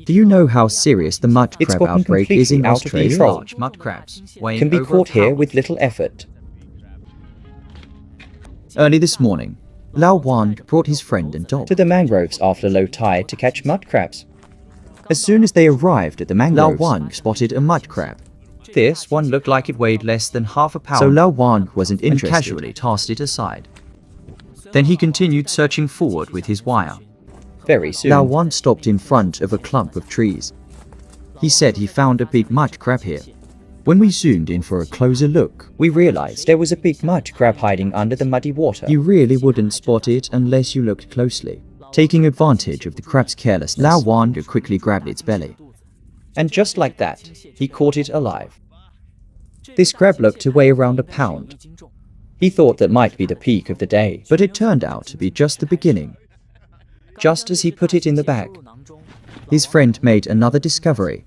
Do you know how serious the mud crab outbreak is in Australia? Large mud crabs Can be caught here with little effort. Early this morning, Lao Wang brought his friend and dog To the mangroves after low tide to catch mud crabs. As soon as they arrived at the mangroves, Lao Wang spotted a mud crab. This one looked like it weighed less than half a pound. So Lao Wang wasn't interested and casually tossed it aside. Then he continued searching forward with his wire. Very soon, Lao Wang stopped in front of a clump of trees. He said he found a big mud crab here. When we zoomed in for a closer look, we realized there was a big mud crab hiding under the muddy water. You really wouldn't spot it unless you looked closely. Taking advantage of the crab's carelessness, Lao Wang quickly grabbed its belly. And just like that, he caught it alive. This crab looked to weigh around a pound. He thought that might be the peak of the day, but it turned out to be just the beginning. Just as he put it in the bag, his friend made another discovery.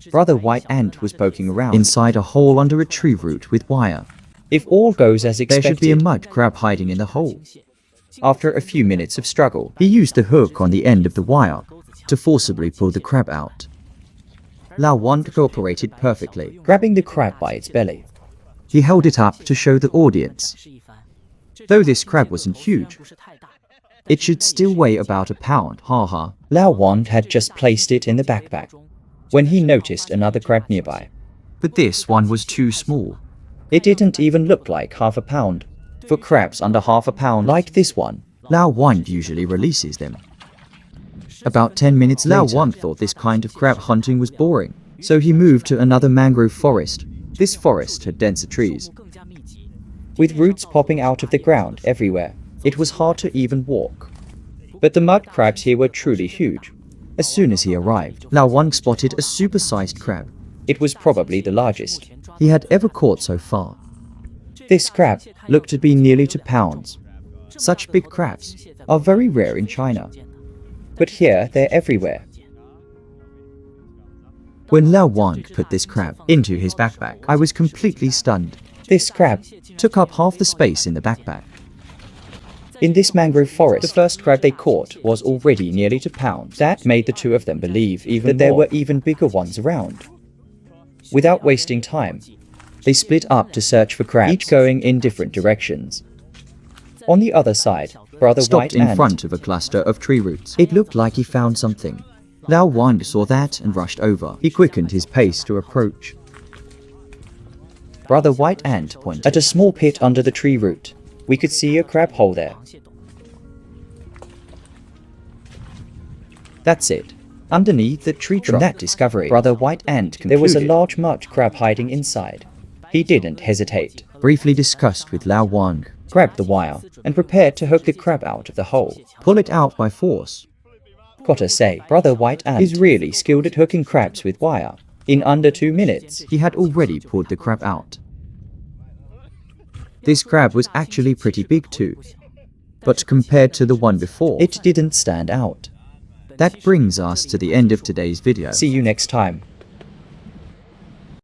Brother White Ant was poking around inside a hole under a tree root with wire. If all goes as expected, there should be a mud crab hiding in the hole. After a few minutes of struggle, he used the hook on the end of the wire to forcibly pull the crab out. Lao Wang cooperated perfectly, grabbing the crab by its belly. He held it up to show the audience. Though this crab wasn't huge, it should still weigh about a pound, haha. Lao Wang had just placed it in the backpack when he noticed another crab nearby. But this one was too small. It didn't even look like half a pound. For crabs under half a pound like this one, Lao Wang usually releases them. About 10 minutes later, Lao Wang thought this kind of crab hunting was boring, so he moved to another mangrove forest. This forest had denser trees, with roots popping out of the ground everywhere. It was hard to even walk. But the mud crabs here were truly huge. As soon as he arrived, Lao Wang spotted a super-sized crab. It was probably the largest he had ever caught so far. This crab looked to be nearly 2 pounds. Such big crabs are very rare in China, but here they're everywhere. When Lao Wang put this crab into his backpack, I was completely stunned. This crab took up half the space in the backpack. In this mangrove forest, the first crab they caught was already nearly 2 pounds. That made the two of them believe that there were even bigger ones around. Without wasting time, they split up to search for crabs, each going in different directions. On the other side, Brother stopped White Ant in front of a cluster of tree roots. It looked like he found something. Lao Wang saw that and rushed over. He quickened his pace to approach. Brother White Ant pointed at a small pit under the tree root. We could see a crab hole there. That's it. Underneath the tree trunk. From that discovery, Brother White Ant concluded there was a large mud crab hiding inside. He didn't hesitate. Briefly discussed with Lao Wang, grabbed the wire, and prepared to hook the crab out of the hole. Pull it out by force. Gotta say, Brother White Ant is really skilled at hooking crabs with wire. In under 2 minutes, he had already pulled the crab out. This crab was actually pretty big too, but compared to the one before, it didn't stand out. That brings us to the end of today's video. See you next time.